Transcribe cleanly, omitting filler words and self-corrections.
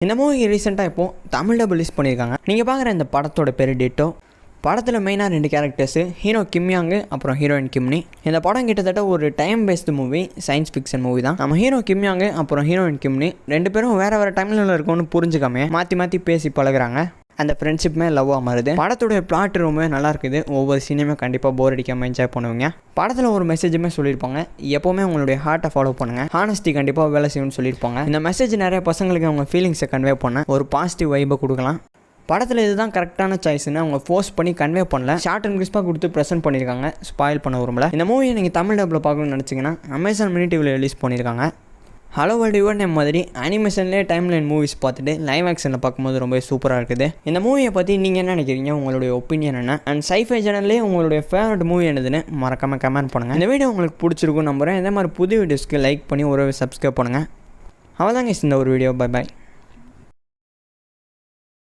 இந்த மூவி ரீசெண்டாக இப்போது தமிழ் டப் ரிலீஸ் பண்ணியிருக்காங்க. நீங்கள் பார்க்குற இந்த படத்தோட பேர் டிட்டோ. படத்தில் மெயினாக 2 கேரக்டர்ஸு, ஹீரோ கிம் யாங்கு அப்புறம் ஹீரோயின் கிம்னி. இந்த படம் கிட்டத்தட்ட ஒரு time based movie, science fiction movie தான். நம்ம ஹீரோ கிம் யாங்கு அப்புறம் ஹீரோயின் கிம்னி 2 பேரும் வேறு டைமில் இருக்கோன்னு புரிஞ்சுக்காமே மாற்றி பேசி பழகுறாங்க. அந்த ஃப்ரெண்ட்ஷிப்புமே லவ்வாக மாறுது. படத்துடைய பிளாட் ரொம்பவே நல்லா இருக்குது. ஒவ்வொரு சீனையுமே கண்டிப்பாக போர் அடிக்காமல் என்ஜாய் பண்ணுவீங்க. படத்தில் ஒரு மெசேஜுமே சொல்லியிருப்பாங்க, எப்போவுமே உங்களுடைய ஹார்ட்டை ஃபாலோ பண்ணுங்கள், ஹானஸ்டி கண்டிப்பாக வேலை செய்யும்னு சொல்லியிருப்பாங்க. இந்த மெசேஜ் நிறைய பசங்களுக்கு அவங்க ஃபீலிங்ஸை கன்வே பண்ண ஒரு பாசிட்டிவ் வைப்பை கொடுக்கலாம். படத்தில் இதுதான் கரெக்டான சாய்ஸ்ன்னு அவங்க ஃபோர்ஸ் பண்ணி கன்வே பண்ணல, ஷார்ட் அண்ட் கிறிஸ்பாக கொடுத்து ப்ரெசென்ட் பண்ணியிருக்காங்க. ஸ்பாயில் பண்ண விரும்பல. இந்த மூவியை நீங்கள் தமிழ் டப்பில் பார்க்கணும்னு நினச்சிங்கன்னா அமேசான் மினி டிவியில் ரிலீஸ் பண்ணியிருக்காங்க. ஹலோ வேர்ல்டு யுவர் நேம் மாதிரி அனிமேஷன்லேயே டைம் லைன் மூவிஸ் பார்த்துட்டு லைவ் ஆக்ஷனில் பார்க்கும்போது ரொம்ப சூப்பராக இருக்குது. இந்த மூவியை பற்றி நீங்கள் என்ன நினைக்கிறீங்க, உங்களுடைய ஒப்பீனியன் என்ன, அண்ட் சைஃபை சேனல்லேயே உங்களுடைய ஃபேவரட் மூவி என்னதுன்னு மறக்காமல் கமெண்ட் பண்ணுங்கள். இந்த வீடியோ உங்களுக்கு பிடிச்சிருக்கும் நம்புகிறேன். இதே மாதிரி புது வீடியோஸ்க்கு லைக் பண்ணி ஒரு சப்ஸ்கிரைப் பண்ணுங்கள். அவ்வளோதாங்க இந்த ஒரு வீடியோ. Bye bye.